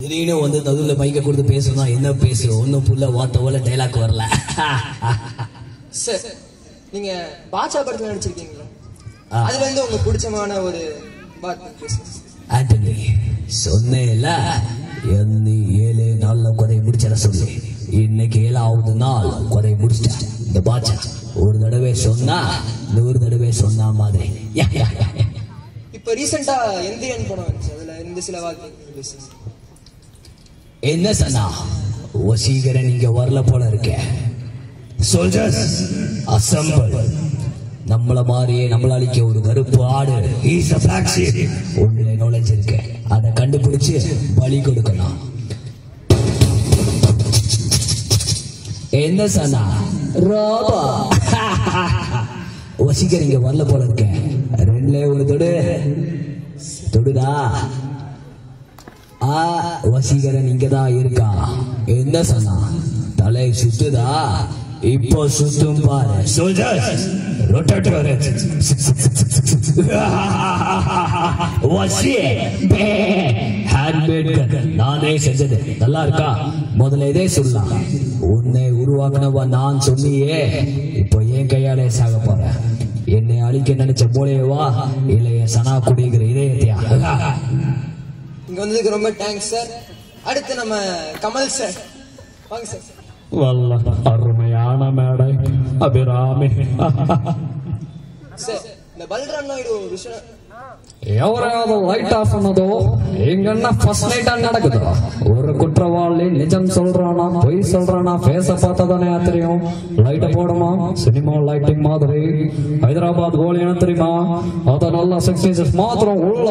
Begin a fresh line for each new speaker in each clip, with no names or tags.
திடீர்னு வந்து நடுவில் மைக்க கொடுத்து பேசணும், என்ன பேசுறோம் ஒன்னும் புள்ள வார்த்தை போல டைலாக் வரல.
சார் நீங்க பாட்சா படத்துல நடிச்சிருக்கீங்களா? அதுல இருந்து உங்களுக்கு பிடிச்சமான ஒரு
ஆண்டனி சொன்னேல, 7 நாள்ல கொடை முடிச்சல சொல்லி, இன்னைக்கு 7வது நாள் கொடை முடிச்சிட்டேன். இந்த பாட்சா ஒரு தடவை சொன்னா 100 தடவை சொன்ன மாதிரி.
இப்ப ரீசெண்டா எந்திரன் படம் வந்துச்சு, அதுல இருந்து சில வார்த்தை
என்ன சொன்னா, வசீகரன் இங்க வரல போல இருக்க. Soldiers assemble. நம்மள மாதிரியே நம்மள அழிக்க ஒரு கருப்பு ஆடு உள்ள நுழைஞ்சிருக்க, அதை கண்டுபிடிச்சு பலி கொடுக்கணும். என்ன சொன்னா, ரோபா வசீகரன் இங்க வரல போல இருக்க. 2ல ஒரு தொடுடா. வசீகரன் இங்கதான் இருக்கா. என்ன சொன்னா, தலை சுத்துதா, இப்போ சுத்தும் பாரு. சோல்ஜர்ஸ் ரொட்டேட்டர் நானே செஞ்சது நல்லா இருக்கா? முதல்ல இதே சொல்லலாம், உன்னை உருவாக்குனவா நான் சொன்னியே, இப்போ என் கையாலே சாக போற. என்னை அழிக்க நினைச்ச போலேவா இல்ல என் சனா குடிக்கிற இதயத்தையா?
இங்க வந்ததுக்கு ரொம்ப தேங்க்ஸ் சார். அடுத்து நம்ம கமல் சார், வாங்க சார்.
வல்ல அருமையான மேடை அபிராமி.
சார் இந்த பல்ராம் நாயுடு விஷயம்
ఎవరైనా లైట్ ఆఫ్ అన్నదో எங்கன்னா ஃபர்ஸ்ட் நைட்டா நடக்குது. ஒரு குற்றவாளி நிஜம் சொல்றானா பொய் சொல்றானா ஃபேஸ பார்த்ததானே தெரியும். லைட்ட போடுமா, சினிமா லைட்டிங் மாதிரி. ஹைதராபாத் கோலி என்ன தெரியுமா, அத நல்லா 6 inches மாத்திரம் உள்ள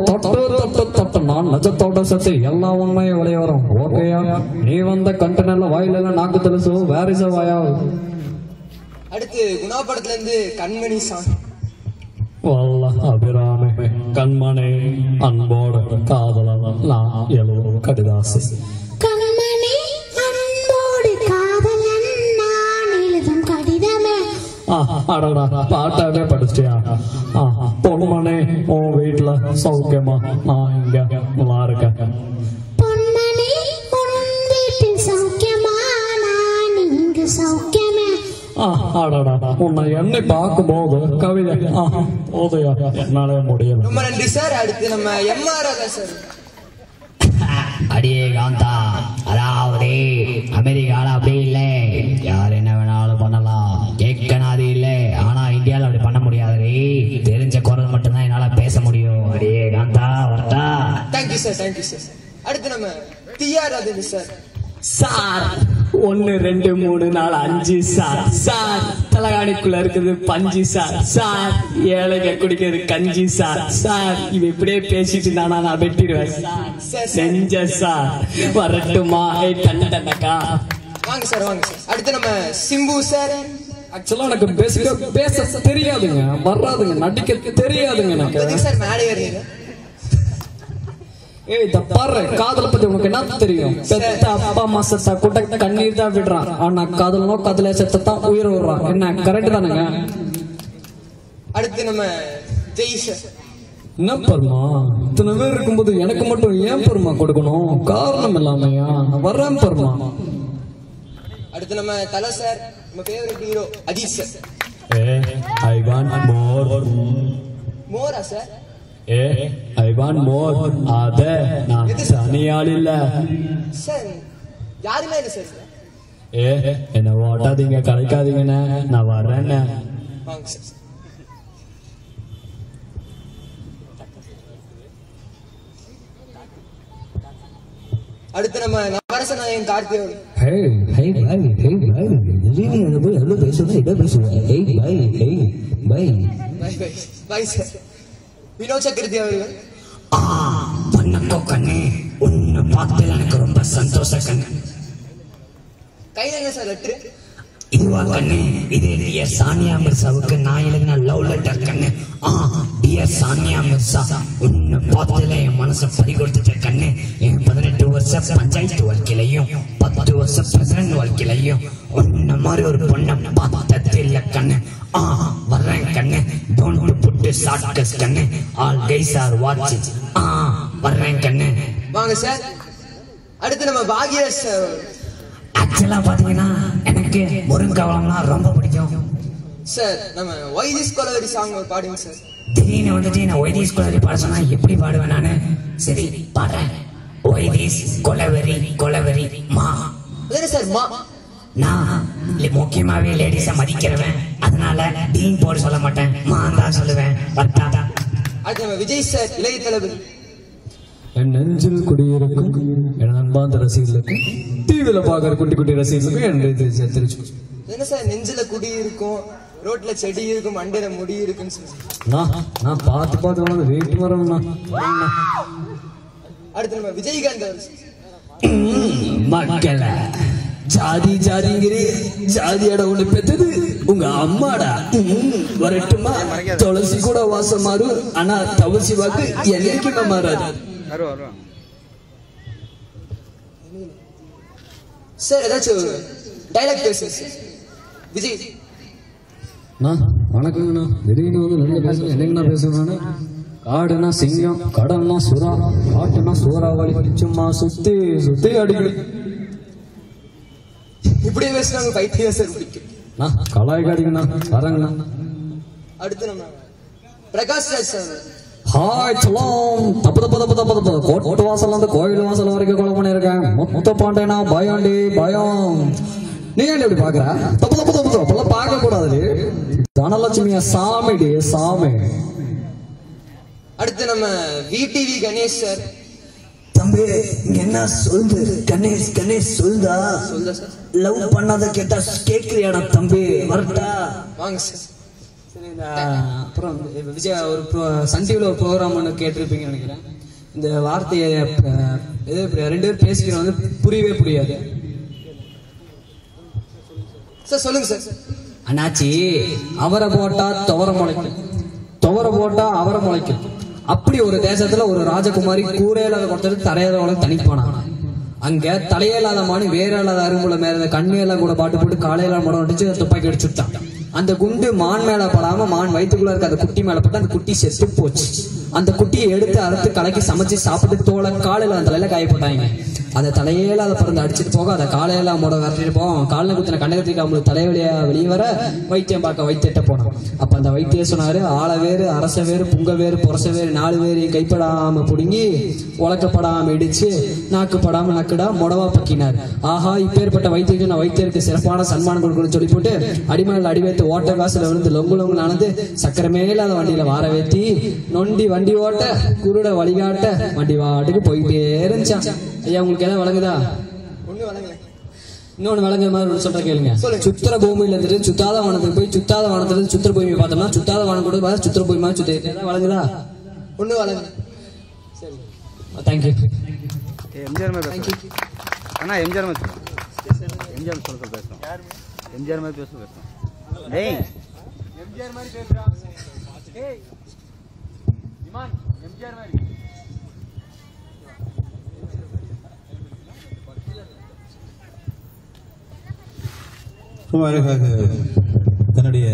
தொட்டு நான் நிஜத்தோட சத்தி எல்லா உண்மையும் வெளியே வரும். ஓகேயா? நீ வந்த கண்டெய்னர்ல வாயில நாக்கு తెలుసు. வேர் இஸ் வாயா?
அடுத்து குணா படத்துல இருந்து கண்மணி சாங்.
வல்ல அபிராமி கண்மணி அன்போடு காதலன் நான் எழுதும் கடிதாசு.
கண்மணி அன்போடு காதலன் நான் எழுதும் கடிதமே.
அடடா பாட்டாவே படிச்சிட்டியா? பொன்மணி உன் வீட்டுல சௌக்கியமா? நான் இங்க நல்லா இருக்கேன்.
பொன்மணி உன் வீட்டில் சௌக்கியமா? நான் இங்கு சௌக்கியமே.
அடடா உன்னை என்னை பார்க்கும்போது கவிதை போதையா என்னாலே முடியல.
ரொம்ப நன்றி சார். அடுத்து நம்ம எம்ஆர் சார்.
அடியே காந்தா, அதாவது அமெரிக்கால அப்படி இல்லை, யார் என்ன வேணாலும் பண்ணலாம், கேட்கனாது இல்லை. ஆனா இந்தியாவில் அப்படி பண்ண முடியாது. தெரிஞ்ச குரல் மட்டும்தான் என்னால பேச முடியும். அடியே காந்தா வரட்டா?
Thank you sir, thank you sir. அடுத்து நம்ம TR sir.
Sir 1 2 3 4 5 sir. Sir தலகாணிக்குள்ள இருக்குது பஞ்சு சார். சார் ஏழைங்க குடிக்கிறது கஞ்சி சார். சார் இவ இப்படியே பேசிட்டு நான் வெட்டிடுவேன் சார். செஞ்ச சார் வரட்டுமா? டண்டனக்கா
வாங்க சார், வாங்க சார். அடுத்து நம்ம சிம்பு சார்.
ஆக்சுவலா எனக்கு பேசிக்கா பேச தெரியாதுங்க, வராதுங்க, நடிக்க தெரியாதுங்க எனக்கு.
சார் மேலே ஏறீங்க.
ஏய் தப்பாரு, காதல பத்தி உனக்கு என்ன தெரியும்? பெத்த அப்பா அம்மா செத்தா கூட கண்ணீர் தான் விடுறான். ஆனா காதலனோ காதல செத்தான் உயிர் விடுறான். என்ன கரெக்ட் தானுங்க?
அடுத்து நம்ம ஜெய் சார்.
என்ன பெருமா, இத்தனை பேர் இருக்கும்போது எனக்கு மட்டும் ஏன் பெருமா கொடுக்கணும்? காரணம் இல்லாமையா? வர்றேன் பெருமா.
அடுத்து நம்ம தல சார், நம்ம favourite hero Ajith sir.
I want more.
மோரா சார்?
I want more. அத நான் தனியாள் இல்ல
சார். யாருமே இல்ல சார்.
என்ன ஓட்டாதீங்க, கலைக்காதீங்கண்ணே, நான் வர்றேன்.
வாங்க சார். அடுத்து நம்ம நவரசநாயகன் கார்த்திகேயன். வினோத் சக்கரவர்த்தி அவர்கள்.
பண்ணக்கோ கண்ணே, உன்னை பார்த்ததில் எனக்கு ரொம்ப சந்தோஷம் கண்ணு.
கையில என்ன சார் லெட்டர்?
இதுவா கண்ணு? இது டியர் சானியா மிர்சாவுக்கு நான் எழுதின லவ் லெட்டர் கண்ணு. டியர் சானியா மிர்சா, உன்னை பார்த்ததில் என் மனசை பறி கொடுத்துட்ட கண்ணு. என் 18 வருஷம் பஞ்சாயத்து வாழ்க்கையிலையும் 10 வருஷம் பிரசிடன்ட் வாழ்க்கையிலையும் உன்ன மாதிரி ஒரு பொண்ணை பார்த்தது இல்ல கண்ணு. வர்றேன் கண்ணு. டோன்ட் புட் ஷார்ட் கஸ் கண்ணு. ஆல் கைஸ் ஆர் வாட்சிங். வர்றேன் கண்ணு.
வாங்க சார். அடுத்து நம்ம பாக்யராஜ் சார்.
ஆக்சுவலா பாத்தீங்கன்னா எனக்கு முருங்கவளம்லாம் ரொம்ப பிடிக்கும்
சார். நம்ம வைதிஸ் கொலவெரி சாங் பாடுங்க சார்.
திடீர்னு வந்துட்டு நான் வைதிஸ் கொலவெரி பாட சொன்னா எப்படி பாடுவேன் நானு? சரி பாடுறேன். வைதிஸ் கொலவெரி கொலவெரி மா.
அதானே சார் மா.
நான் முக்கியமாவே லேடிஸ மதிக்கிறவன், அதனால டீன் போட சொல்ல மாட்டேன், மா தான் சொல்லுவேன். பத்தாதா.
அடுத்து நம்ம விஜய் சார், இளைய தளபதி.
என் நெஞ்சில் குடியிருக்கும் என் அன்பார்ந்த ரசிகர்களுக்கும் டிவியில பாக்குற குட்டி குட்டி ரசிகர்களுக்கும் என்னுடைய தெரிஞ்சு.
என்ன சார் நெஞ்சில குடி இருக்கும், ரோட்ல செடி இருக்கும், மண்டையில முடி இருக்குன்னு சொல்லி
நான் பார்த்து வளர்ந்து வெயிட் வரணும்னா.
அடுத்து நம்ம விஜயகாந்த் அவர்.
மக்கள ஜாதி ஜாதிங்கிறே ஜாதியோட ஒண்ணு பெத்தது உங்க அம்மாடா. வரட்டுமா? துளசி கூட வாசம் மாறும், ஆனா தவசி வாக்கு என்னைக்குமே மாறாது.
சார் ஏதாச்சும் டைலாக் பேசுங்க சார். விஜய்.
வணக்கங்கண்ணா. திடீர்னு வந்து நல்ல பேசுறேன். என்னங்கண்ணா பேசுறேன்? காடுனா சிங்கம், கடல்னா சுறா, காட்டுனா சூறாவளி, சும்மா சுத்தி சுத்தி அடிக்கடி.
இப்படியே பேசுறாங்க. பைத்தியம் சார் பிடிக்கும்.
கலாய்காடிங்கண்ணா. வரங்கண்ணா.
அடுத்து நம்ம பிரகாஷ் ராஜ் சார்.
ஹாய் சலாம். கோட்டு வாசல் வந்து கோயில் வாசல் வரைக்கும் கொலை பண்ணிருக்கேன். மொத்த பாண்டேனா பயாண்டி பயம். நீ ஏன் இப்படி பாக்குற? தப்பு பார்க்க கூடாது. தனலட்சுமியா சாமிடி சாமி.
அடுத்து நம்ம விடிவி கணேஷ் சார்.
தம்பி இங்க என்ன சொல்லுது? கணேஷ் கணேஷ் சொல்லுதா?
சொல்ல சார்.
லவ் பண்ணாத கேட்டா கேட்கறியாடா தம்பி? வரட்டா
வாங்க சார்.
அப்புறம் விஜய் ஒரு சன் டிவில ஒரு ப்ரோக்ராம் ஒன்று கேட்டிருப்பீங்கன்னு நினைக்கிறேன். இந்த வார்த்தையை ரெண்டு பேரும் பேசிக்கிற வந்து புரியவே புரியாது.
சார் சொல்லுங்க சார்.
அண்ணாச்சி அவரை போட்டா துவர முளைக்கும், துவர போட்டா அவரை முளைக்கும். அப்படி ஒரு தேசத்துல ஒரு ராஜகுமாரி கூரையில்லாத கொடுத்தது தரையில தனிப்பானா. அங்க தலையில்லாத மானி வேற இல்லாத அரும்புல மேல கண்மையெல்லாம் கூட பாட்டு போட்டு காலையில முடம் அடிச்சு துப்பாக்கி அடிச்சுட்டான். அந்த குண்டு மான் மேல படாம மான் வயிற்றுக்குள்ள இருக்க அந்த குட்டி மேல பட்டு அந்த குட்டி செத்து போச்சு. அந்த குட்டியை எடுத்து அறுத்து கலக்கி சமைச்சு சாப்பிட்டு தோலை காலையில அந்த தலையில காயப்பட்டாங்க. அதை தலையில அதை பிறந்து அடிச்சுட்டு போக அதை காலையில மூட விரட்டிட்டு போவோம். காலில் குத்தின கண்டகத்திற்கு அவங்களுக்கு தலைவலியா வெளியே வர வைத்தியம் பார்க்க வைத்தியட்ட போனோம். அப்ப அந்த வைத்தியம் சொன்னாரு, ஆளை வேறு அரச வேறு புங்க வேறு புரச வேறு 4 பேரையும் கைப்படாம புடுங்கி உலக்கப்படாம இடிச்சு நாக்குப்படாம நக்குடா முடவா பக்கினார். ஆஹா இப்பேற்பட்ட வைத்தியருக்கு நான் வைத்தியருக்கு சிறப்பான சன்மானம் கொடுக்கணும்னு சொல்லி போட்டு அடிமலையில் அடி வைத்து ஓட்ட காசுல விழுந்து லொங்கு லொங்கு நடந்து சக்கரமே இல்லாத வண்டியில வார வேத்தி நொண்டி வண்டி ஓட்ட குருட வழிகாட்ட வண்டி வாட்டுக்கு போயிட்டே இருந்துச்சான். ஐயா உங்களுக்கு எதாவது வழங்குதா? இன்னொன்னு வழங்குற மாதிரி சொல்ற கேளுங்க. சுத்திர பூமியில இருந்துட்டு சுத்தாத வானத்துக்கு போய் சுத்தாத வானத்துல இருந்து சுத்திர பூமி பார்த்தோம்னா சுத்தாத வானம் கூட சுத்திர பூமி மாதிரி சுத்தி ஏதாவது வழங்குதா?
ஒண்ணு வழங்க.
சரி தேங்க்யூ.
எம்ஜிஆர் மாதிரி அண்ணா எம்ஜிஆர் மாதிரி எம்ஜிஆர் சொல்ல பேசுறோம். எம்ஜிஆர் மாதிரி பேசுறோம். டேய் எம்ஜிஆர் மாதிரி பேசுறா. டேய் இமான் எம்ஜிஆர் மாதிரி
ரொம்ப அழகாக தன்னுடைய